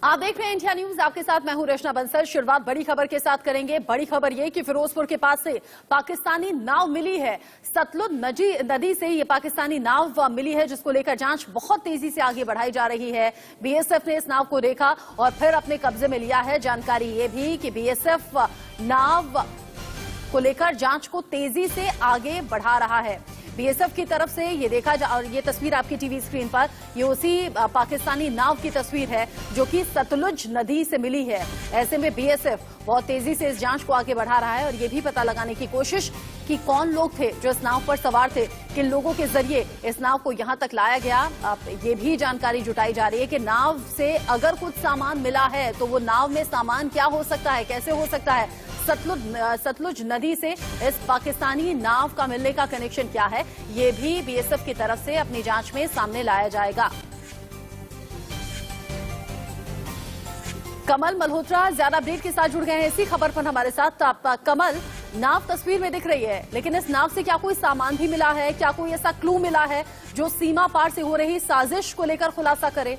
आप देख रहे हैं इंडिया न्यूज, आपके साथ मैं हूं रचना बंसल। शुरुआत बड़ी खबर के साथ करेंगे। बड़ी खबर यह कि फिरोजपुर के पास से पाकिस्तानी नाव मिली है। सतलुज नदी से ये पाकिस्तानी नाव मिली है, जिसको लेकर जांच बहुत तेजी से आगे बढ़ाई जा रही है। बीएसएफ ने इस नाव को देखा और फिर अपने कब्जे में लिया है। जानकारी ये भी कि बीएसएफ नाव को लेकर जांच को तेजी से आगे बढ़ा रहा है। बीएसएफ की तरफ से ये देखा और ये तस्वीर आपकी टीवी स्क्रीन पर, ये उसी पाकिस्तानी नाव की तस्वीर है जो कि सतलुज नदी से मिली है। ऐसे में बीएसएफ बहुत तेजी से इस जांच को आगे बढ़ा रहा है और ये भी पता लगाने की कोशिश कि कौन लोग थे जो इस नाव पर सवार थे, किन लोगों के जरिए इस नाव को यहां तक लाया गया। अब ये भी जानकारी जुटाई जा रही है कि नाव से अगर कुछ सामान मिला है तो वो नाव में सामान क्या हो सकता है, कैसे हो सकता है। सतलुज नदी से इस पाकिस्तानी नाव का मिलने का कनेक्शन क्या है, ये भी बीएसएफ की तरफ से अपनी जांच में सामने लाया जाएगा। कमल मल्होत्रा ज्यादा अपडेट के साथ जुड़ गए हैं इसी खबर पर हमारे साथ। कमल, नाव तस्वीर में दिख रही है, लेकिन इस नाव से क्या कोई सामान भी मिला है, क्या कोई ऐसा क्लू मिला है जो सीमा पार से हो रही साजिश को लेकर खुलासा करे?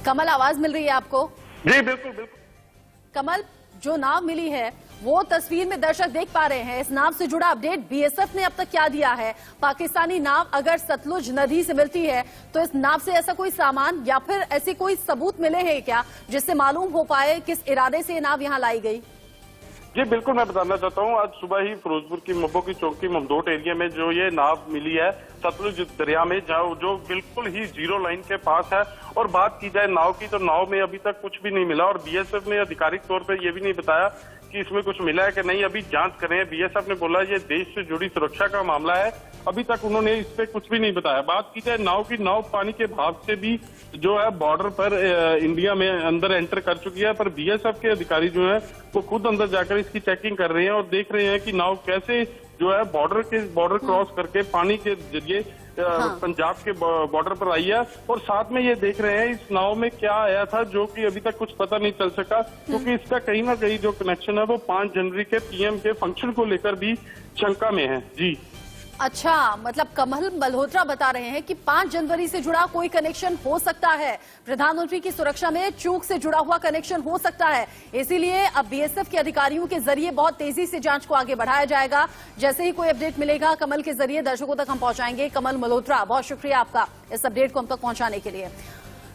कमल, आवाज मिल रही है आपको? जी बिल्कुल बिल्कुल। कमल, जो नाव मिली है वो तस्वीर में दर्शक देख पा रहे हैं। इस नाव से जुड़ा अपडेट बीएसएफ ने अब तक क्या दिया है? पाकिस्तानी नाव अगर सतलुज नदी से मिलती है तो इस नाव से ऐसा कोई सामान या फिर ऐसे कोई सबूत मिले हैं क्या जिससे मालूम हो पाए किस इरादे से ये नाव यहाँ लाई गई? जी बिल्कुल, मैं बताना चाहता हूँ। आज सुबह ही फिरोजपुर की मब्बो की चौक की ममदोट एरिया में जो ये नाव मिली है सतलुज दरिया में, जो बिल्कुल ही जीरो लाइन के पास है। और बात की जाए नाव की, तो नाव में अभी तक कुछ भी नहीं मिला और बीएसएफ ने आधिकारिक तौर पर यह भी नहीं बताया कि इसमें कुछ मिला है कि नहीं। अभी जांच कर रहे हैं। बीएसएफ ने बोला ये देश से जुड़ी सुरक्षा का मामला है, अभी तक उन्होंने इस पे कुछ भी नहीं बताया। बात की जाए नाव की, नाव पानी के भाव से भी जो है बॉर्डर पर इंडिया में अंदर एंटर कर चुकी है, पर बीएसएफ के अधिकारी जो है वो खुद अंदर जाकर इसकी चेकिंग कर रहे हैं और देख रहे हैं कि नाव कैसे जो है बॉर्डर क्रॉस करके पानी के जरिए पंजाब के बॉर्डर पर आई है। और साथ में ये देख रहे हैं इस नाव में क्या आया था जो कि अभी तक कुछ पता नहीं चल सका, क्योंकि इसका कहीं ना कहीं जो कनेक्शन है वो 5 जनवरी के पीएम के फंक्शन को लेकर भी शंका में है। जी अच्छा, मतलब कमल मल्होत्रा बता रहे हैं कि 5 जनवरी से जुड़ा कोई कनेक्शन हो सकता है, प्रधानमंत्री की सुरक्षा में चूक से जुड़ा हुआ कनेक्शन हो सकता है। इसीलिए अब बीएसएफ के अधिकारियों के जरिए बहुत तेजी से जांच को आगे बढ़ाया जाएगा। जैसे ही कोई अपडेट मिलेगा कमल के जरिए दर्शकों तक हम पहुंचाएंगे। कमल मल्होत्रा, बहुत शुक्रिया आपका इस अपडेट को हम तक पहुंचाने के लिए।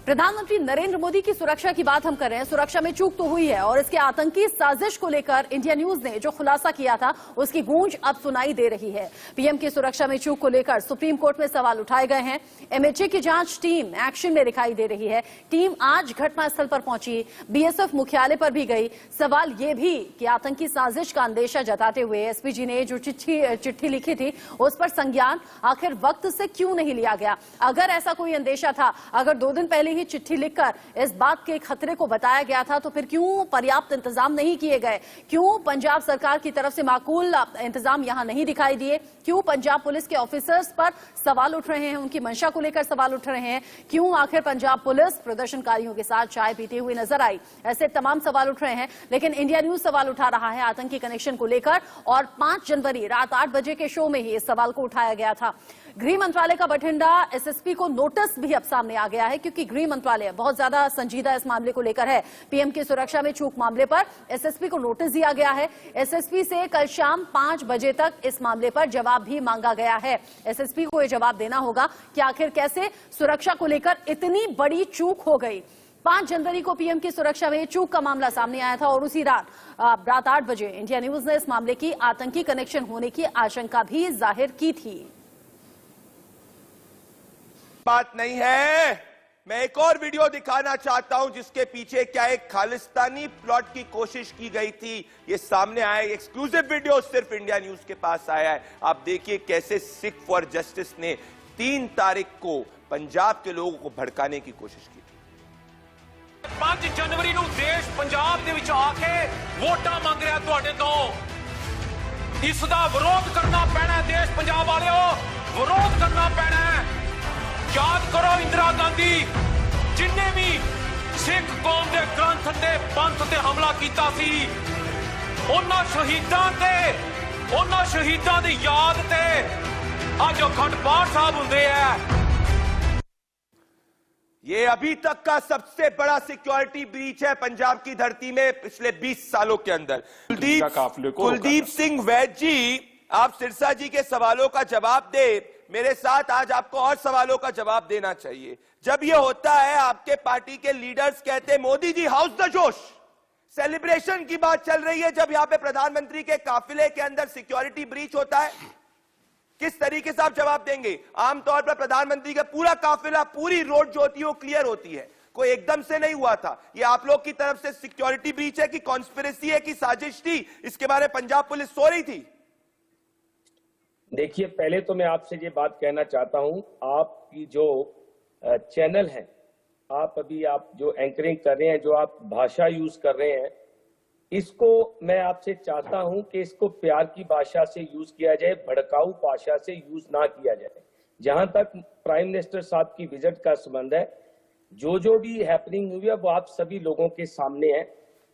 प्रधानमंत्री नरेंद्र मोदी की सुरक्षा की बात हम कर रहे हैं। सुरक्षा में चूक तो हुई है और इसके आतंकी साजिश को लेकर इंडिया न्यूज ने जो खुलासा किया था उसकी गूंज अब सुनाई दे रही है। पीएम की सुरक्षा में चूक को लेकर सुप्रीम कोर्ट में सवाल उठाए गए हैं। एमएचए की जांच टीम एक्शन में दिखाई दे रही है। टीम आज घटनास्थल पर पहुंची, बीएसएफ मुख्यालय पर भी गई। सवाल ये भी कि आतंकी साजिश का अंदेशा जताते हुए एसपीजी ने जो चिट्ठी लिखी थी उस पर संज्ञान आखिर वक्त से क्यों नहीं लिया गया? अगर ऐसा कोई अंदेशा था, अगर 2 दिन पहले चिट्ठी लिखकर इस बात के खतरे को बताया गया था, तो फिर क्यों पर्याप्त इंतजाम नहीं किए गए? क्यों पंजाब सरकार की तरफ से माकूल इंतजाम यहां नहीं दिखाई दिए? क्यों पंजाब पुलिस के ऑफिसर्स पर सवाल उठ रहे हैं, उनकी मंशा को लेकर सवाल उठ रहे हैं? क्यों आखिर पंजाब पुलिस प्रदर्शनकारियों के साथ चाय पीते हुए नजर आई? ऐसे तमाम सवाल उठ रहे हैं, लेकिन इंडिया न्यूज सवाल उठा रहा है आतंकी कनेक्शन को लेकर और 5 जनवरी रात 8 बजे के शो में ही इस सवाल को उठाया गया था। गृह मंत्रालय का बठिंडा एसएसपी को नोटिस भी अब सामने आ गया है, क्योंकि गृह मंत्रालय बहुत ज्यादा संजीदा इस मामले को लेकर है। पीएम की सुरक्षा में चूक मामले पर एसएसपी को नोटिस दिया गया है। एसएसपी से कल शाम 5 बजे तक इस मामले पर जवाब भी मांगा गया है। एसएसपी को यह जवाब देना होगा कि आखिर कैसे सुरक्षा को लेकर इतनी बड़ी चूक हो गई। 5 जनवरी को पीएम की सुरक्षा में चूक का मामला सामने आया था और उसी रात 8 बजे इंडिया न्यूज ने इस मामले की आतंकी कनेक्शन होने की आशंका भी जाहिर की थी। बात नहीं है। मैं एक और वीडियो दिखाना चाहता हूं जिसके पीछे क्या एक खालिस्तानी प्लॉट की कोशिश की गई थी। ये सामने आया, एक्सक्लूसिव वीडियो सिर्फ इंडिया न्यूज के पास आया है। आप देखिए कैसे सिख फॉर जस्टिस ने 3 तारीख को पंजाब के लोगों को भड़काने की कोशिश की। 5 जनवरी ਨੂੰ ਦੇਸ਼ ਪੰਜਾਬ ਦੇ ਵਿੱਚ ਆ ਕੇ ਵੋਟਾਂ ਮੰਗ ਰਿਹਾ ਤੁਹਾਡੇ ਤੋਂ। ਇਸ ਦਾ ਵਿਰੋਧ ਕਰਨਾ ਪੈਣਾ ਦੇਸ਼ ਪੰਜਾਬ ਵਾਲਿਓ, ਵਿਰੋਧ ਕਰਨਾ ਪੈਣਾ। याद करो इंदिरा गांधी जिन्हें भी सिख कौम के ग्रंथ ते पंथ ते हमला किया सी, ਉਹਨਾਂ ਸ਼ਹੀਦਾਂ ਦੀ ਯਾਦ ਤੇ ਅੱਜ ਅਖੰਡ ਪਾਠ ਸਾਹਿਬ ਹੁੰਦੇ ਆ। ये अभी तक का सबसे बड़ा सिक्योरिटी ब्रीच है पंजाब की धरती में पिछले 20 सालों के अंदर। कुलदीप सिंह वैद जी, आप सिरसा जी के सवालों का जवाब दे। मेरे साथ आज आपको और सवालों का जवाब देना चाहिए। जब ये होता है, आपके पार्टी के लीडर्स कहते हैं मोदी जी हाउस द जोश, सेलिब्रेशन की बात चल रही है। जब यहां पे प्रधानमंत्री के काफिले के अंदर सिक्योरिटी ब्रीच होता है, किस तरीके से आप जवाब देंगे? आमतौर पर प्रधानमंत्री का पूरा काफिला, पूरी रोड जो होती है वो क्लियर होती है, कोई एकदम से नहीं हुआ था। ये आप लोग की तरफ से सिक्योरिटी ब्रीच है कि कॉन्स्पिरेसी है कि साजिश थी? इसके बारे में पंजाब पुलिस सो रही थी? देखिए, पहले तो मैं आपसे ये बात कहना चाहता हूं, आपकी जो चैनल है, आप जो एंकरिंग कर रहे हैं, जो आप भाषा यूज कर रहे हैं, इसको मैं आपसे चाहता हूं कि इसको प्यार की भाषा से यूज किया जाए, भड़काऊ भाषा से यूज ना किया जाए। जहां तक प्राइम मिनिस्टर साहब की विजिट का संबंध है, जो भी हैपनिंग हुई है वो आप सभी लोगों के सामने है।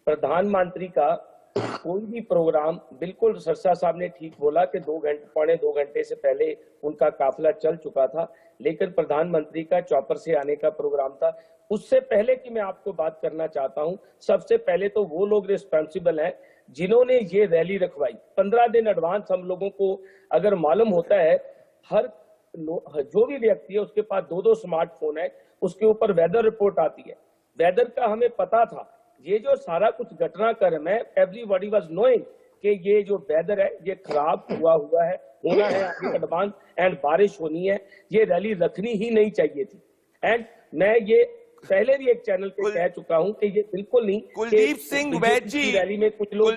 प्रधानमंत्री का कोई भी प्रोग्राम, बिल्कुल सरसा साहब ने ठीक बोला कि 2 घंटे से पहले उनका काफिला चल चुका था, लेकिन प्रधानमंत्री का चौपर से आने का प्रोग्राम था। उससे पहले की मैं आपको बात करना चाहता हूं, सबसे पहले तो वो लोग रिस्पॉन्सिबल हैं जिन्होंने ये रैली रखवाई। 15 दिन एडवांस हम लोगों को अगर मालूम होता है, हर जो भी व्यक्ति है उसके पास 2 स्मार्टफोन है, उसके ऊपर वेदर रिपोर्ट आती है। वेदर का हमें पता था। ये जो सारा कुछ घटनाक्रम है, एवरीबॉडी वाज नोइंग कि ये जो वेदर है ये खराब होना है आगे एडवांस, एंड बारिश होनी है। ये रैली रखनी ही नहीं चाहिए थी। एंड मैं ये पहले भी एक चैनल पे कह चुका हूं कि ये बिल्कुल नहीं। कुलदीप सिंह वैद जी, रैली में कुछ लोग,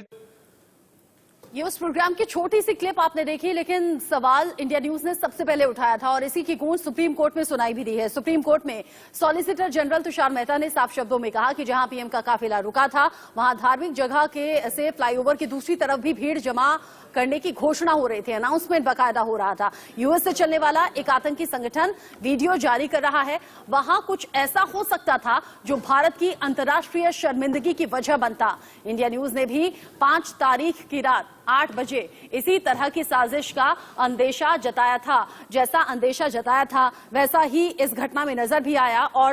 ये उस प्रोग्राम की छोटी सी क्लिप आपने देखी, लेकिन सवाल इंडिया न्यूज ने सबसे पहले उठाया था और इसी की गूंज सुप्रीम कोर्ट में सुनाई भी दी है। सुप्रीम कोर्ट में सॉलिसिटर जनरल तुषार मेहता ने साफ शब्दों में कहा कि जहां पीएम का काफिला रुका था, वहां धार्मिक जगह के से फ्लाईओवर की दूसरी तरफ भी भीड़ जमा करने की घोषणा हो रही थी, अनाउंसमेंट बाकायदा हो रहा था। यूएस से चलने वाला एक आतंकी संगठन वीडियो जारी कर रहा है। वहां कुछ ऐसा हो सकता था जो भारत की अंतर्राष्ट्रीय शर्मिंदगी की वजह बनता। इंडिया न्यूज ने भी 5 तारीख की रात 8 बजे इसी तरह की साजिश का अंदेशा जताया था। जैसा अंदेशा जताया था वैसा ही इस घटना में नजर भी आया और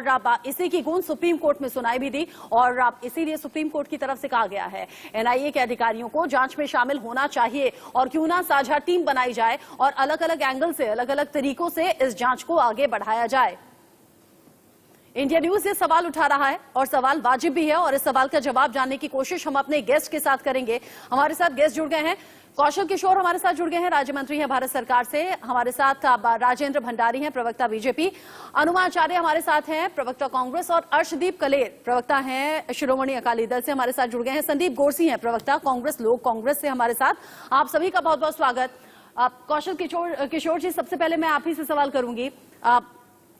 इसी की गूंज सुप्रीम कोर्ट में सुनाई भी दी और इसीलिए सुप्रीम कोर्ट की तरफ से कहा गया है एनआईए के अधिकारियों को जांच में शामिल होना चाहिए और क्यों ना साझा टीम बनाई जाए और अलग अलग एंगल से, अलग अलग तरीकों से इस जांच को आगे बढ़ाया जाए। इंडिया न्यूज ये सवाल उठा रहा है और सवाल वाजिब भी है और इस सवाल का जवाब जानने की कोशिश हम अपने गेस्ट के साथ करेंगे। हमारे साथ गेस्ट जुड़ गए हैं, कौशल किशोर हमारे साथ जुड़ गए हैं, राज्य मंत्री हैं भारत सरकार से। हमारे साथ राजेंद्र भंडारी हैं, प्रवक्ता बीजेपी, अनुमा आचार्य हमारे साथ हैं, प्रवक्ता कांग्रेस, और अर्शदीप कलेर, प्रवक्ता हैं शिरोमणि अकाली दल से, हमारे साथ जुड़ गए हैं। संदीप गोरसी हैं, प्रवक्ता कांग्रेस लोक कांग्रेस से हमारे साथ। आप सभी का बहुत बहुत स्वागत। कौशल किशोर जी, सबसे पहले मैं आप ही से सवाल करूंगी।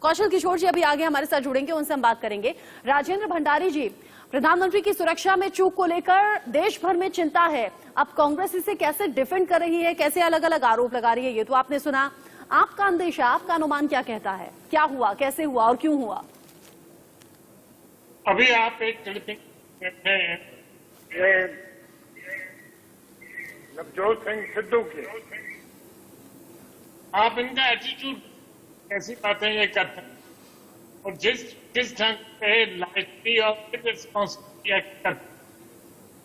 कौशल किशोर जी अभी आगे हमारे साथ जुड़ेंगे, उनसे हम बात करेंगे। राजेंद्र भंडारी जी, प्रधानमंत्री की सुरक्षा में चूक को लेकर देश भर में चिंता है। अब कांग्रेस इसे कैसे डिफेंड कर रही है, कैसे अलग अलग आरोप लगा रही है, ये तो आपने सुना। आपका अंदेशा, आपका अनुमान क्या कहता है? क्या हुआ, कैसे हुआ और क्यों हुआ? अभी आप एक क्लिपिंग नवजोत सिंह सिद्धू की, आप इनका एटीट्यूड कैसी बातें ये करते हैं और किस ढंग से लाइटली और रिस्पॉन्सिबिलिटी करते हैं,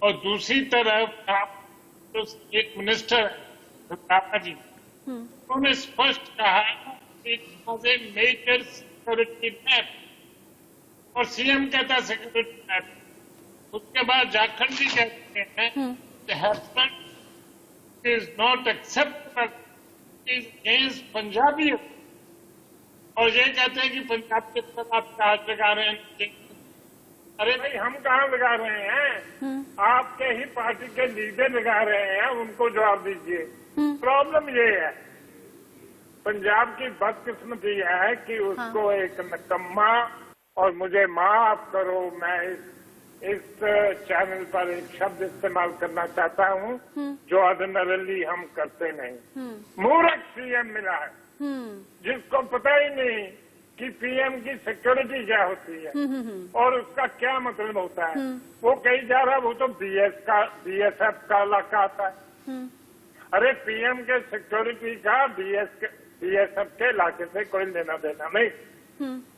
और दूसरी तरफ आप जो एक मिनिस्टर दादा जी, उन्होंने स्पष्ट कहा कि मेजर सिक्योरिटी मैप और सीएम कहता सिक्योरिटी मैप। उसके बाद झारखंड जी कहते हैं is not acceptable, is against Punjabi, और ये कहते हैं कि पंजाब के तरफ आप चार्ज लगा रहे हैं। अरे भाई, हम कहाँ लगा रहे हैं? आपके ही पार्टी के लीडर लगा रहे हैं, उनको जवाब दीजिए। प्रॉब्लम ये है, पंजाब की बदकिस्मती है कि उसको एक नकम्मा, और मुझे माफ करो, मैं इस चैनल पर एक शब्द इस्तेमाल करना चाहता हूँ जो ऑर्डिनरली हम करते नहीं, मूर्ख सीएम मिला है जिसको पता ही नहीं कि पीएम की सिक्योरिटी क्या होती है और उसका क्या मतलब होता है। वो कही जा रहा है वो तो बीएसएफ का इलाका आता है। अरे पीएम के सिक्योरिटी का बीएसएफ के इलाके से कोई लेना देना नहीं।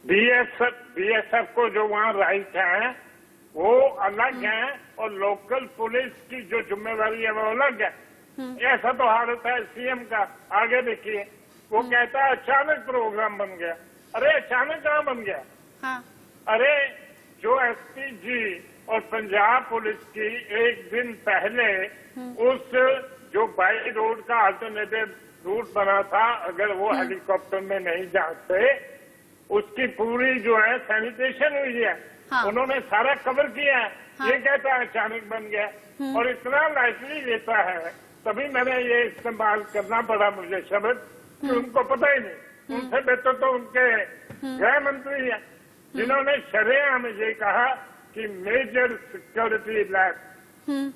बीएसएफ को जो वहाँ राइट है वो अलग है और लोकल पुलिस की जो जिम्मेवारी है वो अलग है। ऐसा तो हालत है सीएम का। आगे देखिए वो कहता है अचानक प्रोग्राम बन गया। अरे अचानक कहाँ बन गया? हाँ। अरे जो एसपीजी और पंजाब पुलिस की एक दिन पहले उस जो बाई रोड का अल्टरनेटिव रूट बना था, अगर वो हेलीकॉप्टर में नहीं जाते, उसकी पूरी जो है सैनिटेशन हुई है। हाँ। उन्होंने सारा कवर किया है। हाँ। ये कहता है अचानक बन गया और इतना लाइटली लेता है। तभी मैंने ये इस्तेमाल करना पड़ा मुझे शब्द कि उनको पता ही नहीं। उनसे बेहतर तो उनके गृह मंत्री है जिन्होंने शरेआम ये कहा कि मेजर सिक्योरिटी लैब।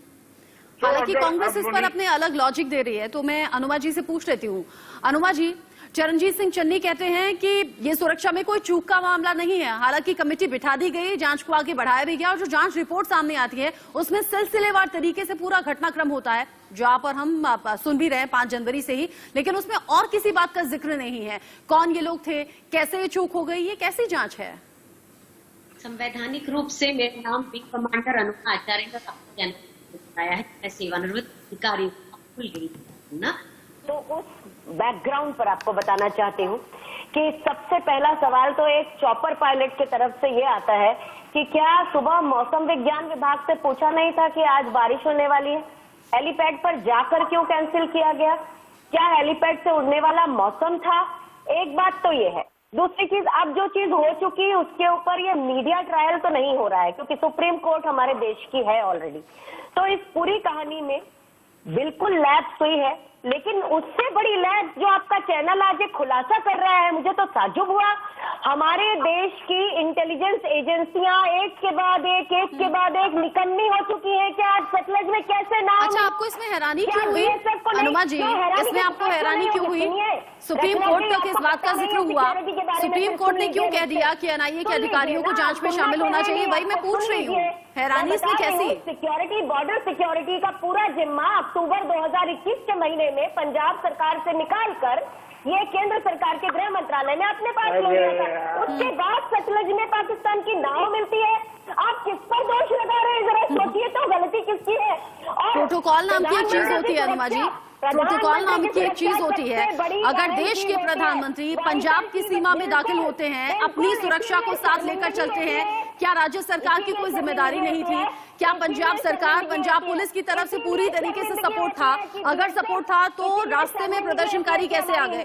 हालांकि कांग्रेस इस पर अपने अलग लॉजिक दे रही है, तो मैं अनुमा जी से पूछ लेती हूँ। अनुमा जी, चरणजीत सिंह चन्नी कहते हैं कि ये सुरक्षा में कोई चूक का मामला नहीं है। हालांकि कमेटी बिठा दी गई, जांच को आगे बढ़ाया भी गया और जो जांच रिपोर्ट सामने आती है उसमें सिलसिलेवार तरीके से पूरा घटनाक्रम होता है, जहां पर हम सुन भी रहे हैं 5 जनवरी से ही, लेकिन उसमें और किसी बात का जिक्र नहीं है। कौन ये लोग थे, कैसे ये चूक हो गई, ये कैसी जांच है? संवैधानिक रूप से मेरा नाम विंग कमांडर अनुमा आचार्य का बताया है। मैं सेवानिवृत्त अधिकारी भूल गई ना, तो उस बैकग्राउंड पर आपको बताना चाहती हूँ कि सबसे पहला सवाल तो एक चॉपर पायलट की तरफ से ये आता है कि क्या सुबह मौसम विज्ञान विभाग से पूछा नहीं था कि आज बारिश होने वाली है? हेलीपैड पर जाकर क्यों कैंसिल किया गया? क्या हेलीपैड से उड़ने वाला मौसम था? एक बात तो ये है। दूसरी चीज, अब जो चीज हो चुकी है उसके ऊपर ये मीडिया ट्रायल तो नहीं हो रहा है क्योंकि सुप्रीम कोर्ट हमारे देश की है ऑलरेडी। तो इस पूरी कहानी में बिल्कुल लैप्स हुई है, लेकिन उससे बड़ी लैप्स जो आपका चैनल आज एक खुलासा कर रहा है, मुझे तो ताज्जुब हुआ। हमारे देश की इंटेलिजेंस एजेंसियां एक के बाद एक निकम्मी हो चुकी हैं। क्या आज सतलज में कैसे नाम? अच्छा, आपको इसमें हैरानी क्यों हुई अनुमा जी? इसमें आपको हैरानी क्यों हुई? सुप्रीम कोर्ट तक इस बात का जिक्र हुआ, सुप्रीम कोर्ट ने क्यों कह दिया कि एनआईए के अधिकारियों को जांच में शामिल होना चाहिए? वही मैं पूछ रही हूँ, हैरानी इसमें कैसी? सिक्योरिटी, बॉर्डर सिक्योरिटी का पूरा जिम्मा अक्टूबर 2021 के महीने में पंजाब सरकार से निकालकर ये केंद्र सरकार के गृह मंत्रालय ने अपने पास ले लिया था। उसके बाद सतलज में पाकिस्तान की नाव मिलती है। आप किस पर दोष लगा रहे हैं, जरा सोचिए तो गलती किसकी है? और प्रोटोकॉल नाम की एक चीज होती है अनुमा जी, प्रोटोकॉल नाम की एक चीज होती है। अगर देश के प्रधानमंत्री पंजाब की सीमा में दाखिल होते हैं, अपनी सुरक्षा को साथ लेकर चलते हैं, क्या राज्य सरकार की कोई जिम्मेदारी नहीं थी? क्या पंजाब सरकार, पंजाब पुलिस की तरफ से पूरी तरीके से सपोर्ट था? अगर सपोर्ट था तो रास्ते में प्रदर्शनकारी कैसे आ गए?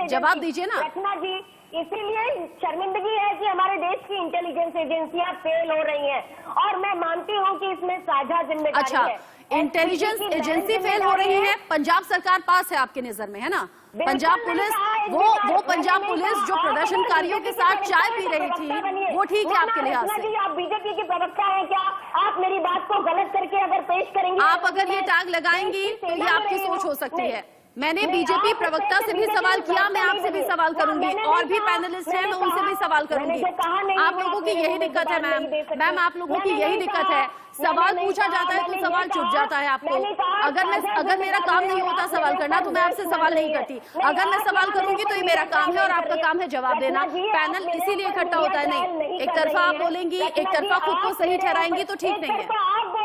जवाब दीजिए ना। रचना जी, इसीलिए शर्मिंदगी है कि हमारे देश की इंटेलिजेंस एजेंसियां फेल हो रही हैं और मैं मानती हूं कि इसमें साझा जिम्मेदारी है। अच्छा, इंटेलिजेंस एजेंसी फेल हो रही है, पंजाब सरकार पास है आपकी नजर में, है ना? पंजाब पुलिस, वो पंजाब पुलिस जो प्रदर्शनकारियों के साथ चाय पी रही थी, वो ठीक है आपके लिहाज से? आप बीजेपी के प्रवक्ता हैं, क्या आप मेरी बात को गलत करके अगर पेश करेंगे? आप अगर ये टैग लगाएंगी तो ये आपकी सोच हो सकती है। मैंने बीजेपी प्रवक्ता से भी सवाल किया, मैं आपसे भी सवाल करूंगी, और भी पैनलिस्ट हैं, मैं उनसे भी सवाल करूंगी। आप लोगों की यही दिक्कत है मैम, आप लोगों की यही दिक्कत है। सवाल पूछा जाता है तो सवाल चुप जाता है आपको। अगर मेरा काम नहीं होता सवाल करना तो मैं आपसे सवाल नहीं करती। अगर मैं सवाल करूंगी तो ये मेरा काम है और आपका काम है जवाब देना। पैनल इसीलिए इकट्ठा होता है। नहीं, एक तरफा आप बोलेंगी, एक तरफा खुद को सही ठहराएंगी तो ठीक नहीं है,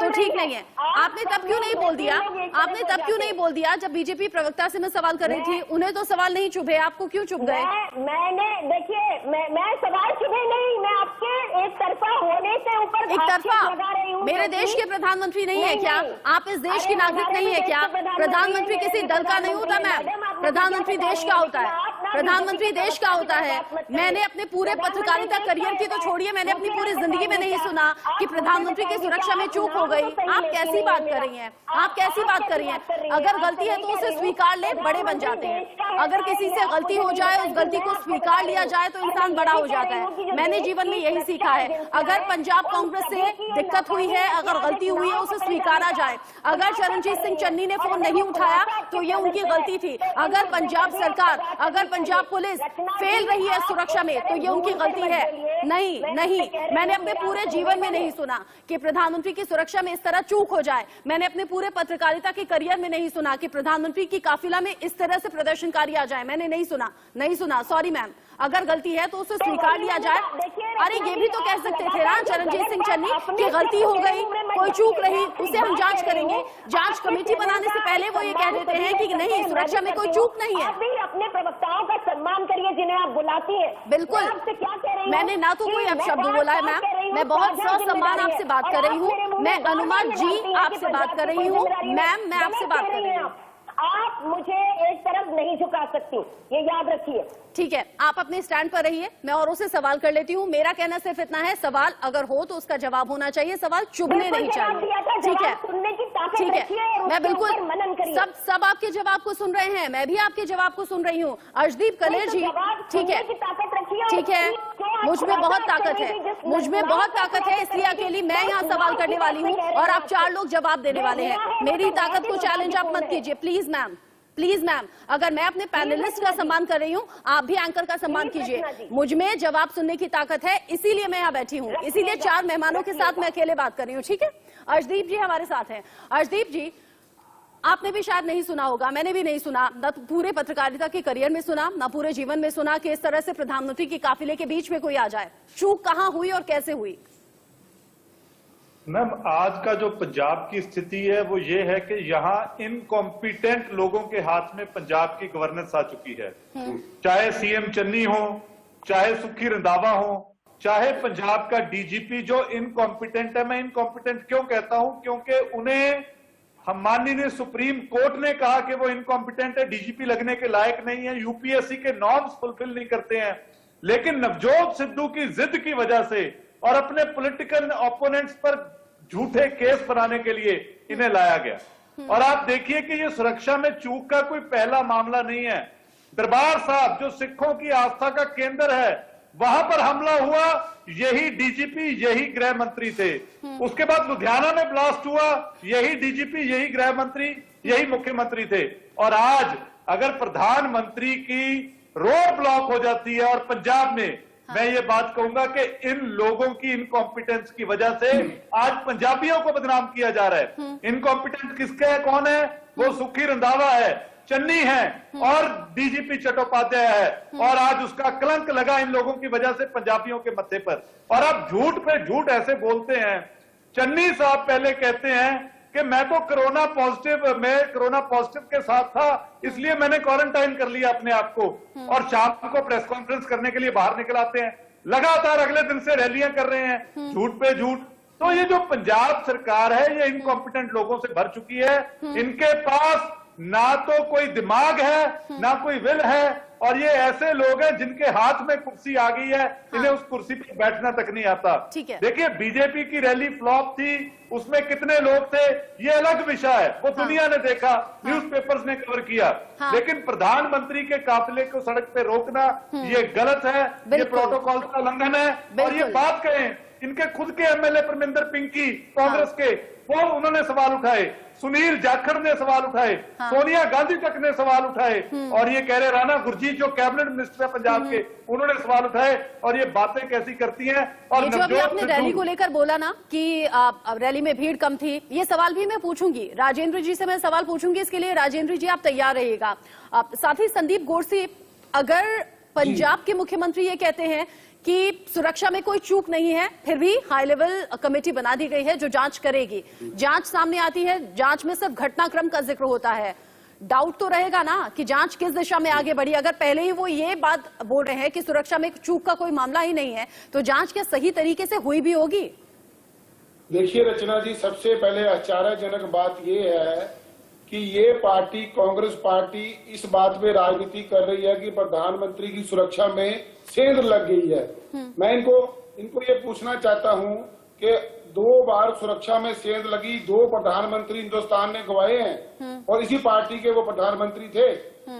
तो ठीक नहीं है। आपने तब क्यों नहीं बोल दिया? आपने तब क्यों नहीं बोल दिया जब बीजेपी प्रवक्ता से मैं सवाल कर रही थी? उन्हें तो सवाल नहीं चुभे, आपको क्यों चुभ गए? मैंने देखिए, मैं सवाल चुभे नहीं, मैं आपके एक तरफा होने से ऊपर एक तरफा लगा रही हूँ। मेरे देश के प्रधानमंत्री नहीं है क्या? आप इस देश की नागरिक नहीं है क्या? प्रधानमंत्री किसी दल का नहीं होता मैम, प्रधानमंत्री देश का होता है, प्रधानमंत्री देश का होता है। मैंने अपने पूरे पत्रकारिता करियर की तो छोड़िए, मैंने अपनी पूरी जिंदगी में नहीं सुना कि प्रधानमंत्री की सुरक्षा में चूक हो गई। आप कैसी बात कर रही हैं? आप कैसी बात कर रही हैं? अगर गलती है तो उसे स्वीकार ले, बड़े बन जाते हैं। अगर किसी से गलती हो जाए, उस गलती को स्वीकार लिया जाए तो इंसान बड़ा हो जाता है। मैंने जीवन में यही सीखा है। अगर पंजाब कांग्रेस से दिक्कत हुई है, अगर गलती हुई है, उसे स्वीकारा जाए। अगर चरणजीत सिंह चन्नी ने फोन नहीं उठाया तो ये उनकी गलती थी। अगर पंजाब सरकार, अगर पंजाब पुलिस फेल रही है सुरक्षा में तो ये उनकी गलती है। नहीं, मैंने अपने पूरे जीवन में नहीं सुना कि प्रधानमंत्री की सुरक्षा में इस तरह चूक हो जाए। मैंने अपने पूरे पत्रकारिता के करियर में नहीं सुना कि प्रधानमंत्री की काफिला में इस तरह से प्रदर्शनकारी आ जाए। मैंने नहीं सुना। सॉरी मैम, अगर गलती है तो उसे स्वीकार लिया जाए। अरे ये भी तो कह सकते थे ना चरणजीत सिंह चन्नी कि गलती हो गई, कोई चूक रही, उसे हम जांच करेंगे। जांच कमेटी बनाने से पहले वो ये कह देते हैं कि नहीं, सुरक्षा में कोई चूक नहीं है। आप भी अपने प्रवक्ताओं का सम्मान करिए जिन्हें आप बुलाती है। बिल्कुल, आपसे क्या कह रही हूं? मैंने ना तो कोई अपशब्द बोला है मैम, मैं बहुत ससम्मान आपसे बात कर रही हूँ। मैं अनुमा जी आपसे बात कर रही हूँ मैम, मैं आपसे बात कर रही हूँ। आप मुझे एक तरफ नहीं झुका सकती, ये याद रखिए। ठीक है, आप अपने स्टैंड पर रहिए, मैं औरों से सवाल कर लेती हूँ। मेरा कहना सिर्फ इतना है, सवाल अगर हो तो उसका जवाब होना चाहिए, सवाल चुभने नहीं चाहिए। ठीक है, ठीक है, मैं बिल्कुल सब आपके जवाब को सुन रहे हैं, मैं भी आपके जवाब को सुन रही हूँ। अर्शदीप कलेर जी, ठीक है, मुझ में बहुत ताकत है, इसलिए अकेली मैं यहाँ सवाल करने वाली हूँ और आप 4 लोग जवाब देने वाले हैं। मेरी ताकत को चैलेंज आप मत कीजिए प्लीज मैम। अगर मैं अपने पैनलिस्ट का सम्मान कर रही हूँ, आप भी एंकर का सम्मान कीजिए। मुझ में जवाब सुनने की ताकत है, इसीलिए मैं यहाँ बैठी हूँ, इसीलिए 4 मेहमानों के साथ मैं अकेले बात कर रही हूँ। ठीक है, अर्शदीप जी हमारे साथ हैं। अर्शदीप जी, आपने भी शायद नहीं सुना होगा, मैंने भी नहीं सुना, न पूरे पत्रकारिता के करियर में सुना, न पूरे जीवन में सुना कि इस तरह से प्रधानमंत्री की काफिले के बीच में कोई आ जाए। चूक कहाँ हुई और कैसे हुई? मैम, आज का जो पंजाब की स्थिति है वो ये है कि यहाँ इनकॉम्पिटेंट लोगों के हाथ में पंजाब की गवर्नेंस आ चुकी है। चाहे सीएम चन्नी हो, चाहे सुखी रंधावा हो, चाहे पंजाब का डीजीपी जो इनकॉम्पिटेंट है। मैं इनकॉम्पिटेंट क्यों कहता हूं? क्योंकि उन्हें माननीय सुप्रीम कोर्ट ने कहा कि वो इनकॉम्पिटेंट है, डीजीपी लगने के लायक नहीं है, यूपीएससी के नॉर्म्स फुलफिल नहीं करते हैं। लेकिन नवजोत सिद्धू की जिद की वजह से और अपने पॉलिटिकल ओपोनेंट्स पर झूठे केस बनाने के लिए इन्हें लाया गया। और आप देखिए कि ये सुरक्षा में चूक का कोई पहला मामला नहीं है। दरबार साहब जो सिखों की आस्था का केंद्र है, वहां पर हमला हुआ, यही डीजीपी, यही गृह मंत्री थे। उसके बाद लुधियाना में ब्लास्ट हुआ, यही डीजीपी, यही गृह मंत्री, यही मुख्यमंत्री थे। और आज अगर प्रधानमंत्री की रोड ब्लॉक हो जाती है और पंजाब में, मैं ये बात कहूंगा कि इन लोगों की इनकॉम्पिटेंस की वजह से आज पंजाबियों को बदनाम किया जा रहा है। इनकॉम्पिटेंट किसके है, कौन है? वो सुखी रंधावा है, चन्नी है और डीजीपी चट्टोपाध्याय है। और आज उसका कलंक लगा इन लोगों की वजह से पंजाबियों के मत्थे पर। और अब झूठ पे झूठ ऐसे बोलते हैं। चन्नी साहब पहले कहते हैं कि मैं तो कोरोना पॉजिटिव के साथ था, इसलिए मैंने क्वारंटाइन कर लिया अपने आप को, और शाम को प्रेस कॉन्फ्रेंस करने के लिए बाहर निकल आते हैं। लगातार अगले दिन से रैलियां कर रहे हैं, झूठ पे झूठ। तो ये जो पंजाब सरकार है, ये इनकॉम्पिटेंट लोगों से भर चुकी है। इनके पास ना तो कोई दिमाग है, ना कोई विल है, और ये ऐसे लोग हैं जिनके हाथ में कुर्सी आ गई है, इन्हें उस कुर्सी पर बैठना तक नहीं आता। देखिए, बीजेपी की रैली फ्लॉप थी, उसमें कितने लोग थे ये अलग विषय है, वो दुनिया ने देखा, न्यूज़पेपर्स ने कवर किया। लेकिन प्रधानमंत्री के काफिले को सड़क पे रोकना ये गलत है, ये प्रोटोकॉल का उल्लंघन है। और ये बात कहें, इनके खुद के एमएलए परमिंदर पिंकी कांग्रेस के, वो उन्होंने सवाल उठाए, सुनील जाखड़ ने सवाल उठाए, सोनिया गांधी तक ने सवाल उठाए, और ये कह रहे राणा गुरजीत जो कैबिनेट मिनिस्टर है पंजाब के, उन्होंने सवाल उठाए। और ये बातें कैसी करती हैं। और जो अभी आपने रैली को लेकर बोला ना कि रैली में भीड़ कम थी, ये सवाल भी मैं पूछूंगी, राजेंद्र जी से मैं सवाल पूछूंगी, इसके लिए राजेंद्र जी आप तैयार रहिएगा। साथ ही संदीप गोडसे, अगर पंजाब के मुख्यमंत्री ये कहते हैं कि सुरक्षा में कोई चूक नहीं है, फिर भी हाई लेवल कमेटी बना दी गई है जो जांच करेगी, जांच सामने आती है, जांच में सिर्फ घटनाक्रम का जिक्र होता है, डाउट तो रहेगा ना कि जांच किस दिशा में आगे बढ़ी। अगर पहले ही वो ये बात बोल रहे हैं कि सुरक्षा में चूक का कोई मामला ही नहीं है, तो जांच क्या सही तरीके से हुई भी होगी? देखिए रचना जी, सबसे पहले आश्चर्यजनक बात ये है कि ये पार्टी, कांग्रेस पार्टी, इस बात पे राजनीति कर रही है कि प्रधानमंत्री की सुरक्षा में सेंध लग गई है। मैं इनको ये पूछना चाहता हूं कि 2 बार सुरक्षा में सेंध लगी, 2 प्रधानमंत्री हिंदुस्तान ने गवाए हैं, और इसी पार्टी के वो प्रधानमंत्री थे।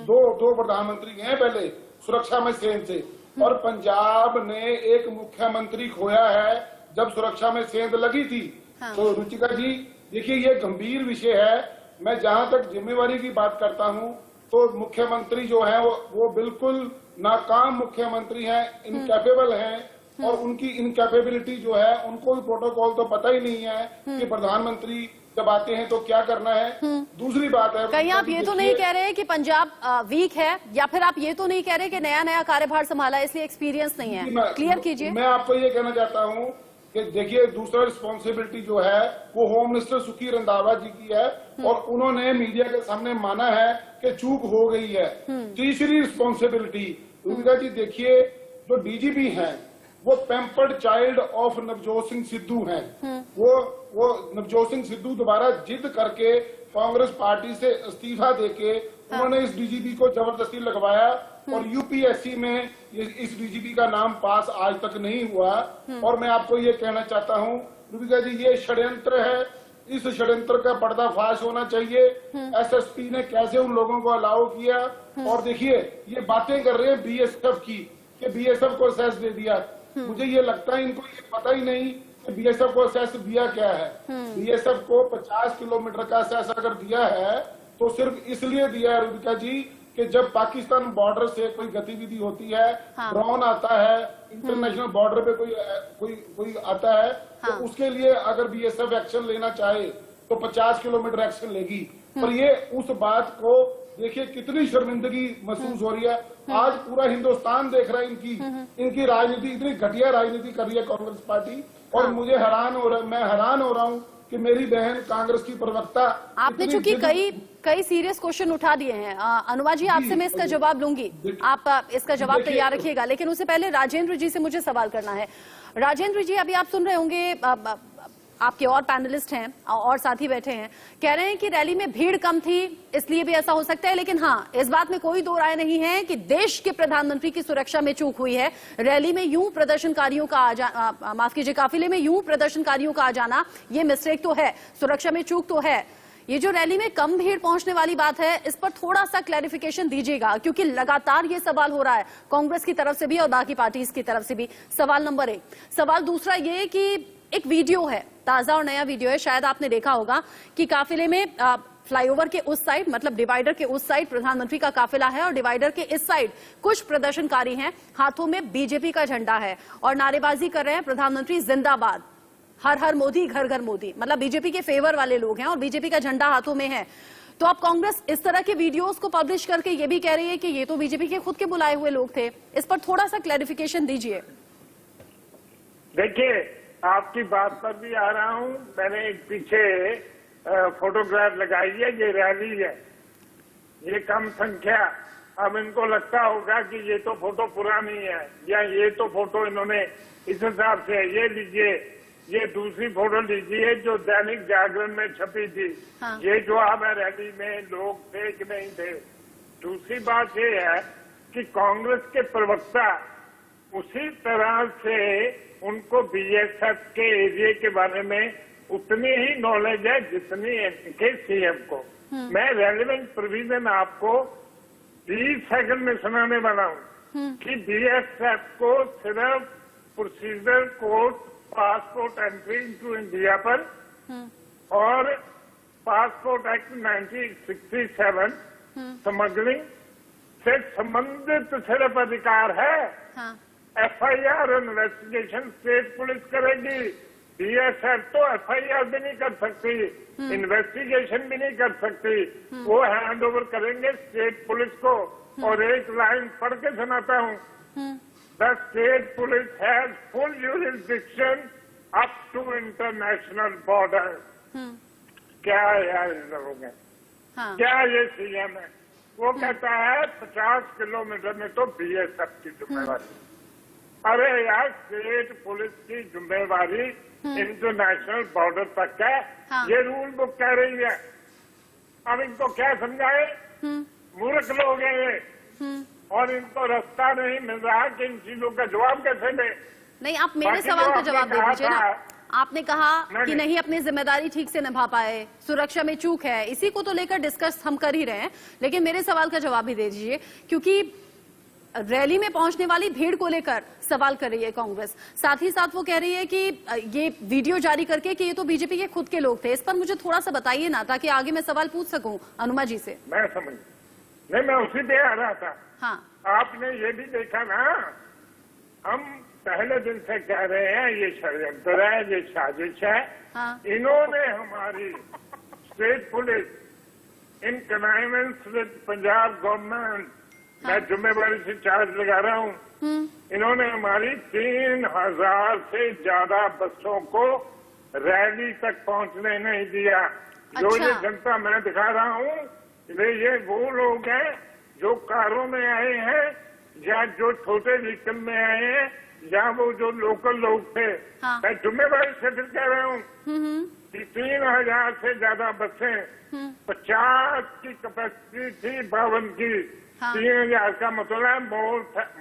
दो प्रधानमंत्री हैं पहले सुरक्षा में सेंध से, और पंजाब ने एक मुख्यमंत्री खोया है जब सुरक्षा में सेंध लगी थी। तो रुचिका जी देखिए, ये गंभीर विषय है। मैं जहां तक जिम्मेवारी की बात करता हूं, तो मुख्यमंत्री जो है वो बिल्कुल नाकाम मुख्यमंत्री हैं, इनकैपेबल हैं, और उनकी इनकैपेबिलिटी जो है उनको भी प्रोटोकॉल तो पता ही नहीं है कि प्रधानमंत्री जब आते हैं तो क्या करना है। दूसरी बात है, कहीं आप ये तो नहीं कह रहे कि पंजाब वीक है, या फिर आप ये तो नहीं कह रहे कि नया नया कार्यभार संभाला इसलिए एक्सपीरियंस नहीं है? क्लियर कीजिए। मैं आपको ये कहना चाहता हूँ कि देखिए, दूसरा रिस्पॉन्सिबिलिटी जो है वो होम मिनिस्टर सुखी रंधावा जी की है, और उन्होंने मीडिया के सामने माना है कि चूक हो गई है। तीसरी रिस्पॉन्सिबिलिटी रुबिका जी, देखिए जो डीजीपी हैं वो pampered child of Navjot Singh Sidhu हैं। वो नवजोत सिंह सिद्धू दोबारा जिद करके कांग्रेस पार्टी से इस्तीफा देके उन्होंने इस डीजीपी को जबरदस्ती लगवाया, और यूपीएससी में इस डीजीपी का नाम पास आज तक नहीं हुआ। और मैं आपको ये कहना चाहता हूँ रुबिका जी, ये षड्यंत्र है, इस षड्यंत्र का पर्दाफाश होना चाहिए। एसएसपी ने कैसे उन लोगों को अलाउ किया, और देखिए ये बातें कर रहे हैं बीएसएफ की कि बीएसएफ को सेस दे दिया। मुझे ये लगता है इनको ये पता ही नहीं कि बीएसएफ को सेस दिया क्या है। बीएसएफ को 50 किलोमीटर का सेस अगर दिया है तो सिर्फ इसलिए दिया है रुबिका जी कि जब पाकिस्तान बॉर्डर से कोई गतिविधि होती है, ड्रोन आता है, इंटरनेशनल बॉर्डर पे कोई आता है, तो उसके लिए अगर बीएसएफ एक्शन लेना चाहे तो 50 किलोमीटर एक्शन लेगी। पर ये उस बात को देखिए कितनी शर्मिंदगी महसूस हो रही है। आज पूरा हिंदुस्तान देख रहा है इनकी राजनीति, इतनी घटिया राजनीति कर रही है कांग्रेस पार्टी। और मुझे मैं हैरान हो रहा हूँ कि मेरी बहन कांग्रेस की प्रवक्ता। आपने चूंकि कई सीरियस क्वेश्चन उठा दिए हैं, अनुमा जी आपसे मैं इसका जवाब लूंगी, आप इसका जवाब तैयार रखिएगा, लेकिन उससे पहले राजेंद्र जी से मुझे सवाल करना है। राजेंद्र जी, अभी आप सुन रहे होंगे, आपके और पैनलिस्ट हैं और साथी बैठे हैं, कह रहे हैं कि रैली में भीड़ कम थी इसलिए भी ऐसा हो सकता है, लेकिन हाँ, इस बात में कोई दो राय नहीं है कि देश के प्रधानमंत्री की सुरक्षा में चूक हुई है। रैली में यूं प्रदर्शनकारियों का माफ कीजिए, काफिले में यूं प्रदर्शनकारियों का आ जाना, ये मिस्टेक तो है, सुरक्षा में चूक तो है। ये जो रैली में कम भीड़ पहुंचने वाली बात है, इस पर थोड़ा सा क्लैरिफिकेशन दीजिएगा, क्योंकि लगातार ये सवाल हो रहा है कांग्रेस की तरफ से भी और बाकी पार्टीज की तरफ से भी। सवाल नंबर 1। सवाल दूसरा ये कि एक वीडियो है, ताजा और नया वीडियो है, शायद आपने देखा होगा कि काफिले में फ्लाईओवर के उस साइड, मतलब डिवाइडर के उस साइड प्रधानमंत्री का काफिला है और डिवाइडर के इस साइड कुछ प्रदर्शनकारी हैं, हाथों में बीजेपी का झंडा है और नारेबाजी कर रहे हैं प्रधानमंत्री जिंदाबाद, हर हर मोदी, घर घर मोदी, मतलब बीजेपी के फेवर वाले लोग हैं और बीजेपी का झंडा हाथों में है। तो अब कांग्रेस इस तरह के वीडियोस को पब्लिश करके ये भी कह रही है कि ये तो बीजेपी के खुद के बुलाए हुए लोग थे। इस पर थोड़ा सा क्लैरिफिकेशन दीजिए। देखिए, आपकी बात पर भी आ रहा हूं। मैंने एक पीछे फोटोग्राफ लगाई है, ये रैली है, ये कम संख्या। अब इनको लगता होगा कि ये तो फोटो पुरानी है या ये तो फोटो इन्होंने इस हिसाब से, ये लीजिए, ये दूसरी फोटो लीजिए जो दैनिक जागरण में छपी थी। हाँ। ये जो अब रैली में लोग थे कि नहीं थे। दूसरी बात ये है कि कांग्रेस के प्रवक्ता उसी तरह से उनको बीएसएफ के एरिया के बारे में उतनी ही नॉलेज है जितनी इनके सीएम को। मैं रेलेवेंट प्रोविजन आपको 30 सेकंड में सुनाने वाला हूँ कि बीएसएफ को सिर्फ procedure code, passport entry into India पर और पासपोर्ट एक्ट 1967 स्मगलिंग से संबंधित सिर्फ अधिकार है। हाँ। एफआईआर इन्वेस्टिगेशन स्टेट पुलिस करेगी। बीएसएफ तो एफआईआर भी नहीं कर सकती, इन्वेस्टिगेशन भी नहीं कर सकती, वो हैंड ओवर करेंगे स्टेट पुलिस को। और एक लाइन पढ़ के सुनाता हूँ, the state police has full jurisdiction up to international border. क्या है यार इन लोगों में? हाँ। क्या ये सीएम है? वो कहता है 50 किलोमीटर में तो बीएसएफ की जिम्मेवारी। अरे यार, स्टेट पुलिस की जिम्मेवारी इंटरनेशनल बॉर्डर तक है। हाँ। ये रूल बुक कह रही है। अब इनको क्या समझाए? मूर्ख लोग हैं ये और इनको रास्ता नहीं मिल रहा कि इन चीजों का जवाब कैसे दें। नहीं, आप मेरे सवाल का जवाब दे दीजिए ना। आपने कहा कि नहीं अपनी जिम्मेदारी ठीक से निभा पाए, सुरक्षा में चूक है, इसी को तो लेकर डिस्कस हम कर ही रहे हैं, लेकिन मेरे सवाल का जवाब भी दे दीजिए, क्योंकि रैली में पहुंचने वाली भीड़ को लेकर सवाल कर रही है कांग्रेस। साथ ही साथ वो कह रही है कि ये वीडियो जारी करके कि ये तो बीजेपी के खुद के लोग थे। इस पर मुझे थोड़ा सा बताइए ना, ताकि आगे मैं सवाल पूछ सकूं अनुमा जी से। मैं समझ, नहीं, मैं उसी पे आ रहा था। हाँ। आपने ये भी देखा ना, हम पहले दिन से कह रहे हैं ये षड्यंत्र है, ये साजिश है। हाँ। इन्होंने हमारी state police in connivance with Punjab government, मैं जिम्मेवारी से चार्ज लगा रहा हूँ, इन्होंने हमारी 3000 से ज्यादा बसों को रैली तक पहुंचने नहीं दिया। जो अच्छा। ये जनता मैं दिखा रहा हूँ, ये वो लोग हैं जो कारों में आए हैं या जो छोटे व्हीकल में आए हैं या वो जो लोकल लोग थे। हाँ। मैं जिम्मेवारी से फिर कह रहा हूँ कि 3000 से ज्यादा बसें, 50 की कैपेसिटी थी, 52 की। हाँ। 3000 का मतलब है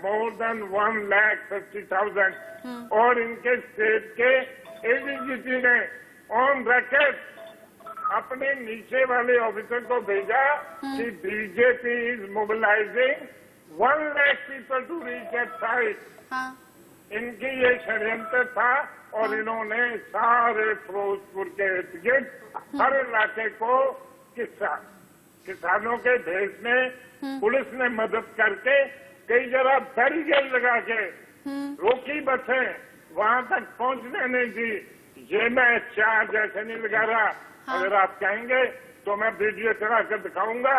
मोर देन 1,50,000। और इनके स्टेट के एडीजीपी ने ऑन रिकॉर्ड अपने नीचे वाले ऑफिसर को भेजा कि BJP is mobilising 1 lakh people to reach at site. हाँ। इनकी ये षड्यंत्र था और इन्होंने सारे फिरोजपुर के इर्द गिर्द हर इलाके को किसानों के भेष में पुलिस ने मदद करके कई जगह बैरिकेड लगा के रोकी बसें, वहां तक पहुंचने नहीं दी। ये मैं चार्ज ऐसे नहीं लगा रहा। हाँ। अगर आप कहेंगे तो मैं वीडियो चला कर दिखाऊंगा।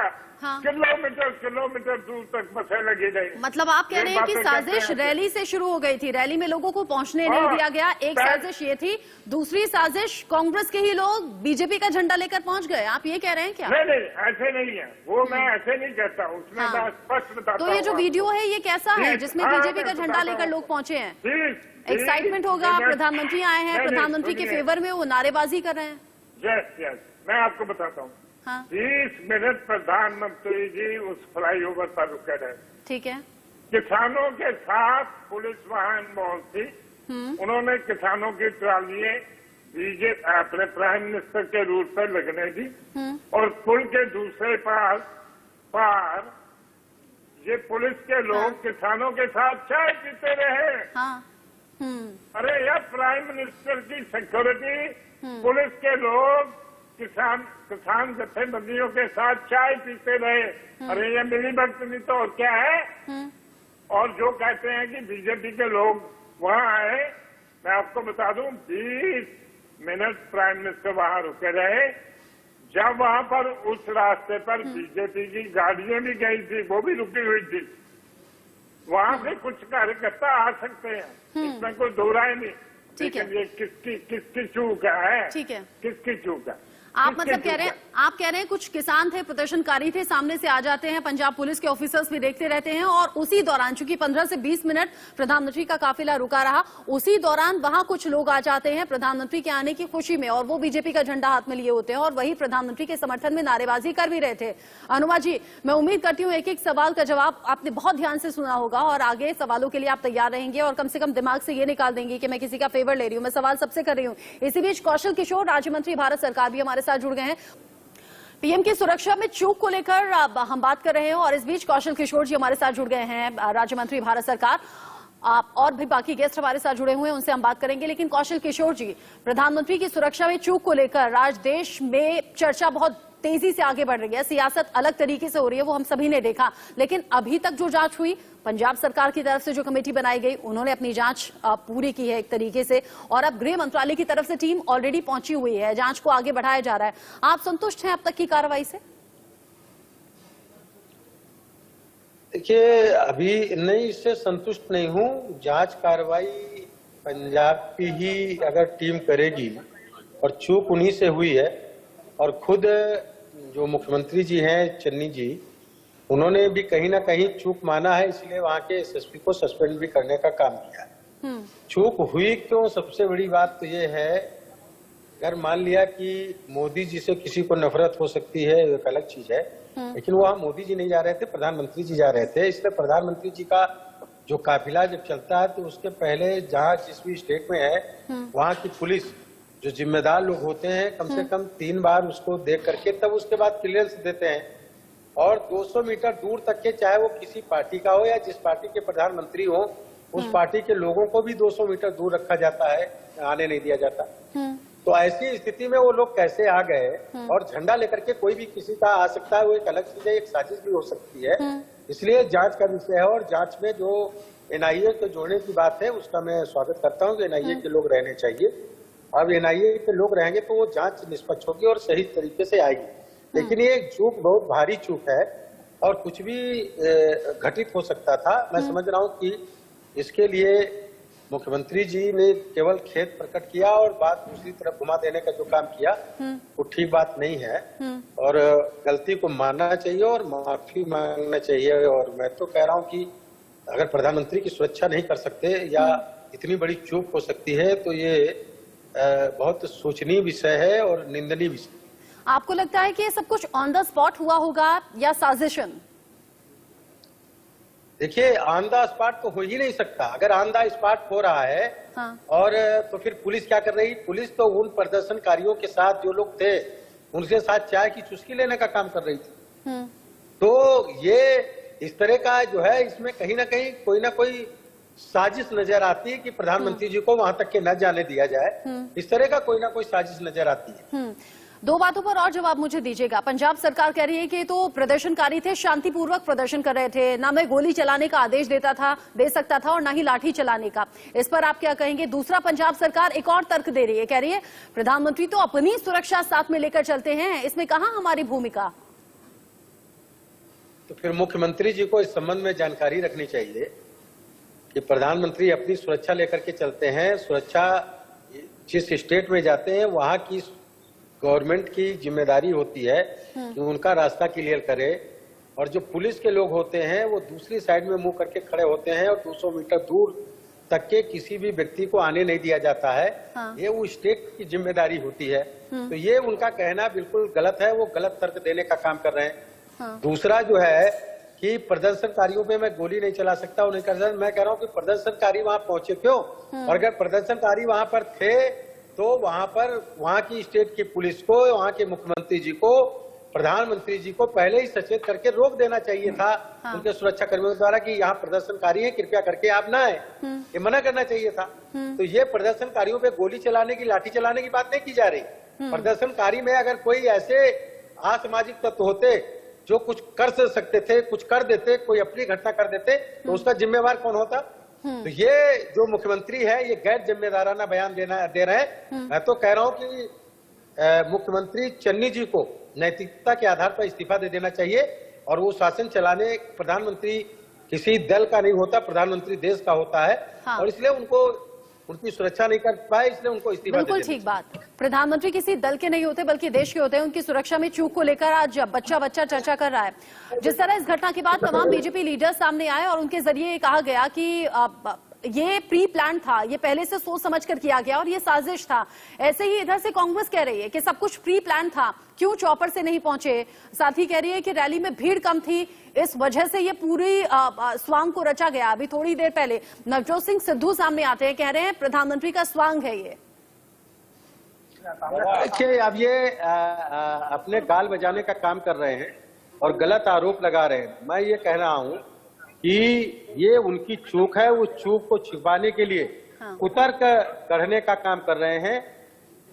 हाँ। किलोमीटर दूर तक बसें लगी गई। मतलब आप कह रहे हैं कि साजिश रैली से शुरू हो गई थी, रैली में लोगों को पहुंचने नहीं दिया गया। एक साजिश ये थी, दूसरी साजिश कांग्रेस के ही लोग बीजेपी का झंडा लेकर पहुंच गए, आप ये कह रहे हैं क्या? नहीं, ऐसे नहीं है, वो मैं ऐसे नहीं कहता हूँ, उसमें मैं स्पष्ट बताता हूँ। तो ये जो वीडियो है ये कैसा है जिसमें हाँ, बीजेपी का मैं झंडा बताता लेकर हूँ। लोग पहुंचे हैं? एक्साइटमेंट होगा, प्रधानमंत्री आए हैं, प्रधानमंत्री के फेवर में वो नारेबाजी कर रहे हैं। यस, मैं आपको बताता हूँ। हाँ। 30 मिनट प्रधानमंत्री जी उस फ्लाईओवर पर रुके रहे। ठीक है। किसानों के साथ पुलिस वहां इन्वॉल्व थी। उन्होंने किसानों की ट्रालियां बीजेपी अपने प्राइम मिनिस्टर के रूट पर लगने दी और पुल के दूसरे पार ये पुलिस के लोग किसानों के साथ चाय पीते रहे। हाँ। अरे यार, प्राइम मिनिस्टर की सिक्योरिटी, पुलिस के लोग किसान जत्थेबंदियों के साथ चाय पीते रहे। अरे ये मिली भक्त नहीं तो और क्या है? और जो कहते हैं कि बीजेपी के लोग वहां आए, मैं आपको बता दूं 20 मिनट प्राइम मिनिस्टर वहां रुके रहे। जब वहां पर उस रास्ते पर बीजेपी की गाड़ियां भी गई थी, वो भी रुकी हुई थी। वहां से कुछ कार्यकर्ता आ सकते हैं, इसमें कोई दो राय नहीं। ठीक है। लेकिन ये किसकी चूक है? ठीक है। किसकी चूक है? आप मतलब कह रहे हैं कुछ किसान थे, प्रदर्शनकारी थे, सामने से आ जाते हैं, पंजाब पुलिस के ऑफिसर्स भी देखते रहते हैं और उसी दौरान चूंकि 15 से 20 मिनट प्रधानमंत्री का काफिला रुका रहा, उसी दौरान वहां कुछ लोग आ जाते हैं प्रधानमंत्री के आने की खुशी में और वो बीजेपी का झंडा हाथ में लिए होते हैं और वही प्रधानमंत्री के समर्थन में नारेबाजी कर भी रहे थे। अनुमा जी, मैं उम्मीद करती हूँ एक एक सवाल का जवाब आपने बहुत ध्यान से सुना होगा और आगे सवालों के लिए आप तैयार रहेंगे और कम से कम दिमाग से ये निकाल देंगे कि मैं किसी का फेवर ले रही हूँ। मैं सवाल सबसे कर रही हूँ। इसी बीच कौशल किशोर, राज्य मंत्री भारत सरकार, भी हमारे साथ जुड़ गए हैं। पीएम की सुरक्षा में चूक को लेकर हम बात कर रहे हैं और इस बीच कौशल किशोर जी हमारे साथ जुड़ गए हैं, राज्य मंत्री भारत सरकार। आप और भी बाकी गेस्ट हमारे साथ जुड़े हुए हैं, उनसे हम बात करेंगे। लेकिन कौशल किशोर जी, प्रधानमंत्री की सुरक्षा में चूक को लेकर आज देश में चर्चा बहुत तेजी से आगे बढ़ रही है, सियासत अलग तरीके से हो रही है, वो हम सभी ने देखा। लेकिन अभी तक जो जांच हुई, पंजाब सरकार की तरफ से जो कमेटी बनाई गई, उन्होंने अपनी जांच पूरी की है एक तरीके से और अब गृह मंत्रालय की तरफ से टीम ऑलरेडी पहुंची हुई है, जांच को आगे बढ़ाया जा रहा है। आप संतुष्ट हैं अब तक की कार्रवाई से? देखिए, अभी नहीं, इससे संतुष्ट नहीं हूं। जांच कार्रवाई पंजाब की ही अगर टीम करेगी और चूक उन्हीं से हुई है और खुद जो मुख्यमंत्री जी हैं चन्नी जी, उन्होंने भी कहीं ना कहीं चूक माना है, इसलिए वहां के एसएसपी को सस्पेंड भी करने का काम किया है। चूक हुई क्यों? सबसे बड़ी बात तो ये है, अगर मान लिया कि मोदी जी से किसी को नफरत हो सकती है, एक अलग चीज है, लेकिन वहां मोदी जी नहीं जा रहे थे, प्रधानमंत्री जी जा रहे थे। इसलिए प्रधानमंत्री जी का जो काफिला जब चलता है तो उसके पहले जहाँ जिस भी स्टेट में है, वहां की पुलिस जो जिम्मेदार लोग होते हैं, कम से कम 3 बार उसको देख करके तब उसके बाद क्लियरेंस देते हैं। और 200 मीटर दूर तक के, चाहे वो किसी पार्टी का हो या जिस पार्टी के प्रधानमंत्री हो, उस पार्टी के लोगों को भी 200 मीटर दूर रखा जाता है, आने नहीं दिया जाता। तो ऐसी स्थिति में वो लोग कैसे आ गए, और झंडा लेकर के कोई भी किसी का आ सकता है, वो एक अलग चीज है, एक साजिश भी हो सकती है। इसलिए जांच का विषय है, और जांच में जो एनआईए को जोड़ने की बात है उसका मैं स्वागत करता हूं कि एनआईए के लोग रहने चाहिए। अब एनआईए के लोग रहेंगे तो वो जांच निष्पक्ष होगी और सही तरीके से आएगी। लेकिन ये एक चूक बहुत भारी चूक है और कुछ भी घटित हो सकता था। मैं समझ रहा हूं कि इसके लिए मुख्यमंत्री जी ने केवल खेद प्रकट किया और बात दूसरी तरफ घुमा देने का जो काम किया वो ठीक बात नहीं है, और गलती को मानना चाहिए और माफी मांगना चाहिए। और मैं तो कह रहा हूं कि अगर प्रधानमंत्री की सुरक्षा नहीं कर सकते या इतनी बड़ी चूक हो सकती है तो ये बहुत सोचनीय विषय है और निंदनीय विषय। आपको लगता है कि ये सब कुछ ऑन द स्पॉट हुआ होगा या साजिशन? देखिए, ऑन द स्पॉट तो हो ही नहीं सकता। अगर ऑन द स्पॉट हो रहा है और तो फिर पुलिस क्या कर रही? पुलिस तो उन प्रदर्शनकारियों के साथ जो लोग थे उनके साथ चाय की चुस्की लेने का काम कर रही थी। तो ये इस तरह का जो है, इसमें कहीं ना कहीं कोई ना कोई साजिश नजर आती है कि प्रधानमंत्री जी को वहां तक के न जाने दिया जाए। इस तरह का कोई ना कोई साजिश नजर आती है। दो बातों पर और जवाब मुझे दीजिएगा। पंजाब सरकार कह रही है कि तो प्रदर्शनकारी थे, शांतिपूर्वक प्रदर्शन कर रहे थे, ना मैं गोली चलाने का आदेश दे सकता था और ना ही लाठी चलाने का। इस पर आप क्या कहेंगे? दूसरा, पंजाब सरकार एक और तर्क दे रही है, कह रही है प्रधानमंत्री तो अपनी सुरक्षा साथ में लेकर चलते हैं, इसमें कहां हमारी भूमिका? तो फिर मुख्यमंत्री जी को इस संबंध में जानकारी रखनी चाहिए कि प्रधानमंत्री अपनी सुरक्षा लेकर के चलते हैं। सुरक्षा जिस स्टेट में जाते हैं वहां की गवर्नमेंट की जिम्मेदारी होती है कि उनका रास्ता क्लियर करे, और जो पुलिस के लोग होते हैं वो दूसरी साइड में मुंह करके खड़े होते हैं और 200 मीटर दूर तक के किसी भी व्यक्ति को आने नहीं दिया जाता है। ये वो स्टेट की जिम्मेदारी होती है। तो ये उनका कहना बिल्कुल गलत है, वो गलत तर्क देने का काम कर रहे हैं। दूसरा जो है कि प्रदर्शनकारियों पे मैं गोली नहीं चला सकता, नहीं कर सकता। मैं कह रहा हूँ कि प्रदर्शनकारी वहां पहुंचे क्यों? और अगर प्रदर्शनकारी वहां पर थे तो वहां पर वहां की स्टेट की पुलिस को, वहां के मुख्यमंत्री जी को, प्रधानमंत्री जी को पहले ही सचेत करके रोक देना चाहिए था उनके सुरक्षा कर्मियों द्वारा कि यहाँ प्रदर्शनकारी हैं, कृपया करके आप ना आए। ये मना करना चाहिए था। तो ये प्रदर्शनकारियों पे गोली चलाने की, लाठी चलाने की बात नहीं की जा रही। प्रदर्शनकारी में अगर कोई ऐसे असामाजिक तत्व होते जो कुछ कर सकते थे, कुछ कर देते, कोई अपनी घटना कर देते, तो उसका जिम्मेवार कौन होता? तो ये जो मुख्यमंत्री है ये गैर जिम्मेदाराना बयान दे रहे हैं। मैं तो कह रहा हूं कि मुख्यमंत्री चन्नी जी को नैतिकता के आधार पर इस्तीफा दे देना चाहिए, और वो शासन चलाने, प्रधानमंत्री किसी दल का नहीं होता, प्रधानमंत्री देश का होता है। और इसलिए उनकी सुरक्षा नहीं कर पाए, इसलिए उनको इस्तीफा दे देना। बिल्कुल ठीक बात। प्रधानमंत्री किसी दल के नहीं होते बल्कि देश के होते हैं। उनकी सुरक्षा में चूक को लेकर आज बच्चा चर्चा कर रहा है। जिस तरह इस घटना के बाद तमाम बीजेपी लीडर सामने आए और उनके जरिए कहा गया कि ये प्री प्लान था, ये पहले से सोच समझ कर किया गया और ये साजिश था। ऐसे ही इधर से कांग्रेस कह रही है कि सब कुछ प्री प्लान था, क्यों चौपर से नहीं पहुंचे। साथ ही कह रही है कि रैली में भीड़ कम थी, इस वजह से ये पूरी स्वांग को रचा गया। अभी थोड़ी देर पहले नवजोत सिंह सिद्धू सामने आते हैं, कह रहे हैं प्रधानमंत्री का स्वांग है ये। देखिए, अब ये अपने गाल बजाने का काम कर रहे हैं और गलत आरोप लगा रहे हैं। मैं ये कह रहा हूं कि ये उनकी चूक है, उस चूक को छिपाने के लिए कुतर्क गढ़ने का काम कर रहे हैं,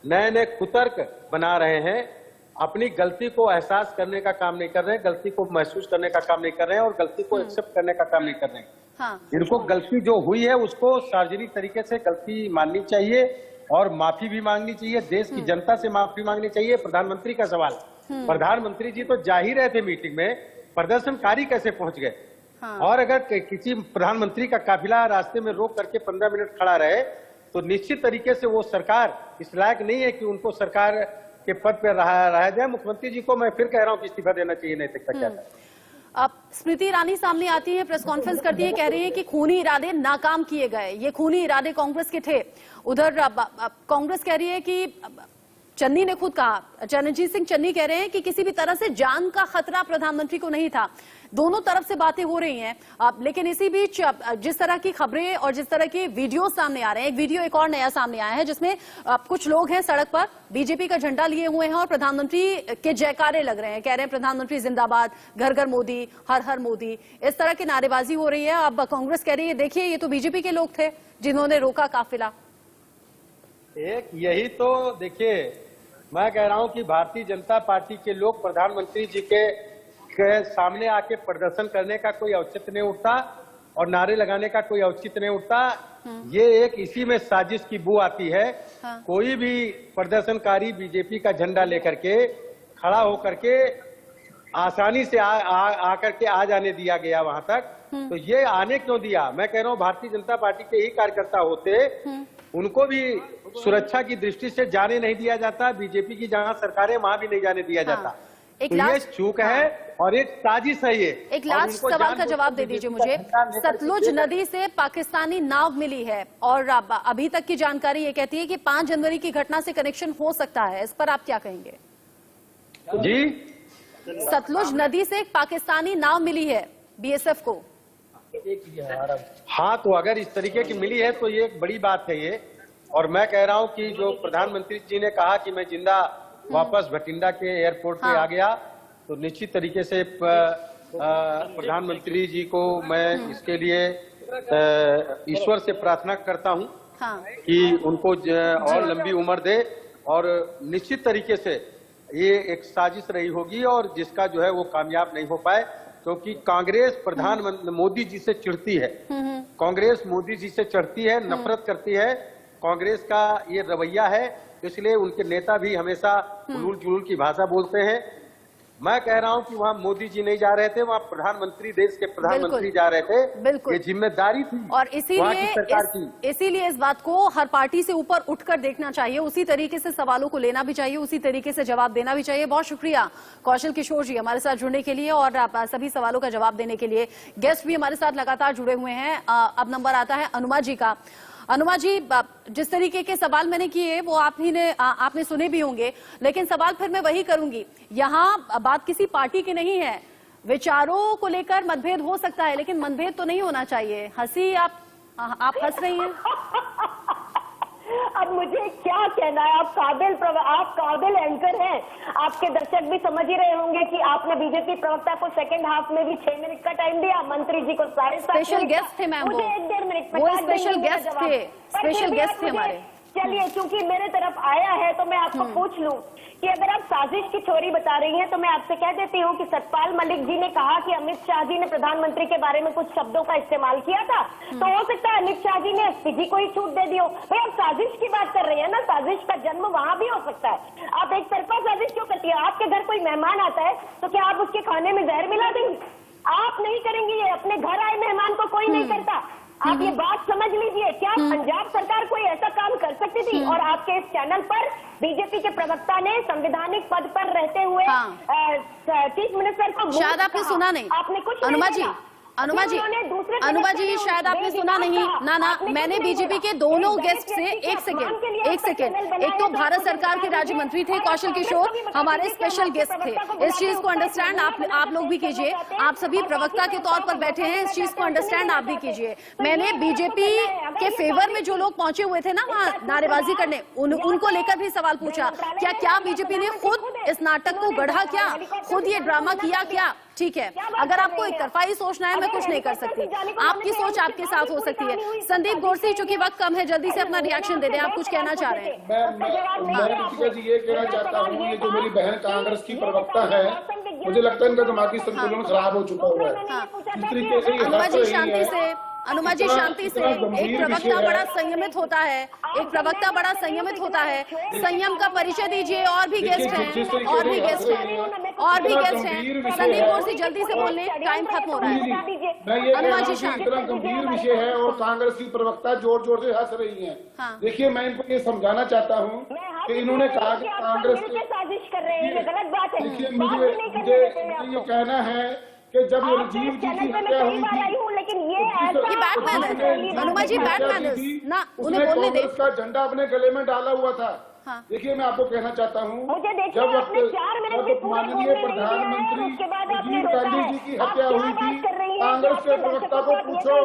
नए नए कुतर्क बना रहे हैं। अपनी गलती को एहसास करने का काम नहीं कर रहे हैं, गलती को महसूस करने का काम नहीं कर रहे हैं और गलती को एक्सेप्ट करने का काम नहीं कर रहे हैं। इनको गलती जो हुई है उसको सार्वजनिक तरीके से गलती माननी चाहिए और माफी भी मांगनी चाहिए, देश की जनता से माफी मांगनी चाहिए। प्रधानमंत्री का सवाल, प्रधानमंत्री जी तो जा ही रहे थे मीटिंग में, प्रदर्शनकारी कैसे पहुंच गए? और अगर किसी प्रधानमंत्री का काफिला रास्ते में रोक करके 15 मिनट खड़ा रहे तो निश्चित तरीके से वो सरकार इस लायक नहीं है कि उनको सरकार के पद पर रहा जाए। मुख्यमंत्री जी को मैं फिर कह रहा हूं कि इस्तीफा देना चाहिए नैतिकता के आधार। अब स्मृति ईरानी सामने आती है, प्रेस कॉन्फ्रेंस करती है, कह रही है कि खूनी इरादे नाकाम किए गए, ये खूनी इरादे कांग्रेस के थे। उधर कांग्रेस कह रही है कि चन्नी ने खुद कहा, चरणजीत सिंह चन्नी कह रहे हैं कि किसी भी तरह से जान का खतरा प्रधानमंत्री को नहीं था। दोनों तरफ से बातें हो रही हैं, लेकिन इसी बीच जिस तरह की खबरें और जिस तरह के वीडियो सामने आ रहे हैं, एक वीडियो एक और नया सामने आया है जिसमें कुछ लोग हैं सड़क पर, बीजेपी का झंडा लिए हुए हैं और प्रधानमंत्री के जयकारे लग रहे हैं, कह रहे हैं प्रधानमंत्री जिंदाबाद, घर घर मोदी, हर हर मोदी, इस तरह की नारेबाजी हो रही है। अब कांग्रेस कह रही है देखिए ये तो बीजेपी के लोग थे जिन्होंने रोका काफिला। एक यही तो देखिए, मैं कह रहा हूं कि भारतीय जनता पार्टी के लोग प्रधानमंत्री जी के सामने आके प्रदर्शन करने का कोई औचित्य नहीं उठता और नारे लगाने का कोई औचित्य नहीं उठता। ये एक इसी में साजिश की बू आती है। कोई भी प्रदर्शनकारी बीजेपी का झंडा लेकर के खड़ा होकर के आसानी से आकर के आ जाने दिया गया वहां तक, तो ये आने क्यों दिया? मैं कह रहा हूँ भारतीय जनता पार्टी के ही कार्यकर्ता होते, उनको भी सुरक्षा की दृष्टि से जाने नहीं दिया जाता। बीजेपी की जहां सरकार है वहां भी नहीं जाने दिया जाता। एक तो ये चूक है और एक साजिश है ये। एक लास्ट सवाल का जवाब दे दीजिए मुझे। सतलुज नदी से पाकिस्तानी नाव मिली है और अभी तक की जानकारी ये कहती है कि 5 जनवरी की घटना से कनेक्शन हो सकता है, इस पर आप क्या कहेंगे? जी, सतलुज नदी से एक पाकिस्तानी नाव मिली है बीएसएफ को। हाँ, तो अगर इस तरीके की मिली है तो ये एक बड़ी बात है ये। और मैं कह रहा हूँ कि जो प्रधानमंत्री जी ने कहा कि मैं जिंदा वापस भटिंडा के एयरपोर्ट पे आ गया, तो निश्चित तरीके से प्रधानमंत्री जी को मैं इसके लिए ईश्वर से प्रार्थना करता हूँ कि उनको और लंबी उम्र दे। और निश्चित तरीके से ये एक साजिश रही होगी और जिसका जो है वो कामयाब नहीं हो पाए, क्योंकि कांग्रेस प्रधानमंत्री मोदी जी से चिढ़ती है। कांग्रेस मोदी जी से चिढ़ती है, नफरत करती है। कांग्रेस का ये रवैया है, इसलिए उनके नेता भी हमेशा उलूल जुलूल की भाषा बोलते हैं। मैं कह रहा हूं कि वहां मोदी जी नहीं जा रहे थे, वहां प्रधानमंत्री, देश के प्रधानमंत्री जा रहे थे। बिल्कुल, ये जिम्मेदारी थी और इसीलिए इसीलिए इस बात को हर पार्टी से ऊपर उठकर देखना चाहिए, उसी तरीके से सवालों को लेना भी चाहिए, उसी तरीके से जवाब देना भी चाहिए। बहुत शुक्रिया कौशल किशोर जी हमारे साथ जुड़ने के लिए और सभी सवालों का जवाब देने के लिए। गेस्ट भी हमारे साथ लगातार जुड़े हुए हैं। अब नंबर आता है अनुमा जी का। अनुमा जी, जिस तरीके के सवाल मैंने किए वो आपने सुने भी होंगे, लेकिन सवाल फिर मैं वही करूंगी। यहाँ बात किसी पार्टी की नहीं है, विचारों को लेकर मतभेद हो सकता है, लेकिन मतभेद तो नहीं होना चाहिए। हंसी आप हंस रही हैं। अब मुझे क्या कहना है, आप काबिल एंकर हैं। आपके दर्शक भी समझ ही रहे होंगे कि आपने बीजेपी प्रवक्ता को सेकंड हाफ में भी 6 मिनट का टाइम दिया, मंत्री जी को 7.5 स्पेशल गेस्ट थे मैम, मुझे 1.5 मिनट वो स्पेशल गेस्ट थे हमारे। चलिए, चूंकि मेरे तरफ आया है तो मैं आपको पूछ लूं कि अगर आप साजिश की थ्योरी बता रही हैं तो मैं आपसे कह देती हूं कि सतपाल मलिक जी ने कहा कि अमित शाह जी ने प्रधानमंत्री के बारे में कुछ शब्दों का इस्तेमाल किया था, तो हो सकता है अमित शाह जी ने एसपीजी को ही छूट दे दी हो। भाई, आप साजिश की बात कर रहे हैं ना, साजिश का जन्म वहां भी हो सकता है। आप एक तरफा साजिश क्यों करती है? आपके घर कोई मेहमान आता है तो क्या आप उसके खाने में जहर मिला देंगे? आप नहीं करेंगी ये, अपने घर आए मेहमान को कोई नहीं करता। आप ये बात समझ लीजिए। क्या पंजाब सरकार कोई ऐसा काम कर सकती थी? और आपके इस चैनल पर बीजेपी के प्रवक्ता ने संवैधानिक पद पर रहते हुए चीफ मिनिस्टर को शायद आपने सुना नहीं। आपने कुछ अनुमा जी शायद आपने सुना नहीं ना। मैंने बीजेपी के दोनों गेस्ट से एक सेकेंड एक तो भारत सरकार के राज्य मंत्री थे कौशल किशोर, हमारे स्पेशल गेस्ट थे। इस चीज को अंडरस्टैंड आप लोग भी कीजिए। आप सभी प्रवक्ता के तौर पर बैठे हैं, इस चीज को अंडरस्टैंड आप भी कीजिए। मैंने बीजेपी के फेवर में जो लोग पहुंचे हुए थे ना वहाँ नारेबाजी करने, उनको लेकर भी सवाल पूछा। क्या बीजेपी ने खुद इस नाटक को गढ़ा? क्या खुद ये ड्रामा किया? क्या? ठीक है, अगर आपको एक तरफा ही सोचना है, मैं कुछ नहीं कर सकती। आपकी सोच आपके साथ हो सकती है। संदीप गोरसी, चूंकि वक्त कम है, जल्दी से अपना रिएक्शन दे दें। आप कुछ कहना चाह रहे हैं? मैं ये कहना चाहता हूँ, ये जो मेरी बहन कांग्रेस की प्रवक्ता है, मुझे लगता है इनका दिमागी संतुलन खराब हो चुका हुआ है। जिस तरीके से अनुमा जी शांति से। एक प्रवक्ता बड़ा संयमित होता है, एक प्रवक्ता बड़ा संयमित होता है। संयम का परिचय दीजिए। और भी गेस्ट हैं, और भी गेस्ट हैं। संदीप गोरसी, जल्दी से बोल लें, टाइम खत्म हो रहा है। अनुमा जी शांति। इतना गंभीर विषय है और कांग्रेस की प्रवक्ता जोर जोर से हंस रही है। देखिए, मैं इनको ये समझाना चाहता हूँ कि इन्होंने कहा कि कांग्रेस साजिश कर रहे हैं, गलत बात है। देखिए, मुझे ये कहना है कि जब राजीव जी की हत्या हुई थी, लेकिन ये बैड मैनर्स, अनुमा जी बैड मैनर्स ना, उन्हें बोलने दे। उसका झंडा अपने गले में डाला हुआ था। देखिए, मैं आपको कहना चाहता हूँ, जब माननीय प्रधानमंत्री राजीव गांधी जी की हत्या हुई थी, कांग्रेस के प्रवक्ता को पूछो,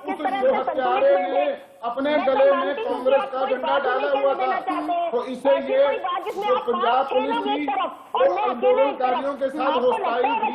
उस हत्यारे ने अपने गले में कांग्रेस का झंडा डाला हुआ था। तो इससे ये पंजाब पुलिस की आंदोलनकारियों के साथ होस्टाइल थी।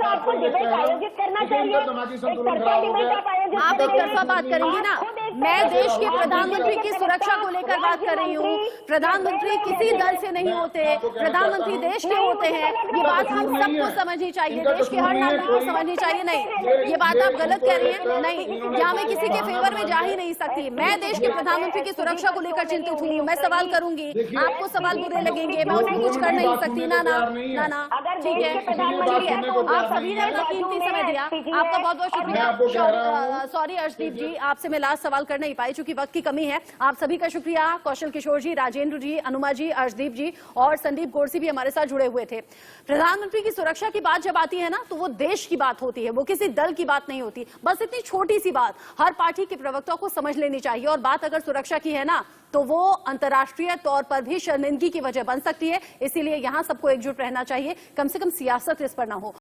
आपको डिबेट आयोजित करना चाहिए। दिमागी संतुलन खराब हो गया। आप एक तरफा बात करेंगी ना। मैं देश के प्रधानमंत्री की सुरक्षा को लेकर बात कर रही हूँ। प्रधानमंत्री किसी दल से नहीं होते, प्रधानमंत्री देश के होते हैं। ये बात हम सबको समझनी चाहिए, देश के हर नागरिक को समझनी चाहिए। नहीं, ये बात आप गलत कह रही हैं। नहीं, यहाँ मैं किसी के फेवर में जा ही नहीं सकती। मैं देश के प्रधानमंत्री की सुरक्षा को लेकर चिंतित हूँ। मैं सवाल करूंगी, आपको सवाल बुरे लगेंगे, मैं उसमें कुछ कर नहीं सकती। ना ना ना ना, ठीक है, आप सभी ने अपना कीमती समय दिया, आपका बहुत बहुत शुक्रिया। सॉरी अर्शदीप जी, आपसे मैं लास्ट सवाल कर नहीं पाई चूंकि वक्त की कमी है। आप सभी का शुक्रिया। कौशल किशोर जी, राजेंद्र जी, अनुमा जी, अर्शदीप जी और संदीप गोरसी भी हमारे साथ जुड़े हुए थे। प्रधानमंत्री की सुरक्षा की बात जब आती है ना, तो वो देश की बात होती है, वो किसी दल की बात नहीं होती। बस इतनी छोटी सी बात हर पार्टी के प्रवक्ता को समझ लेनी चाहिए। और बात अगर सुरक्षा की है ना, तो वो अंतर्राष्ट्रीय तौर पर भी शर्मिंदगी की वजह बन सकती है। इसीलिए यहां सबको एकजुट रहना चाहिए, कम से कम सियासत इस पर ना हो।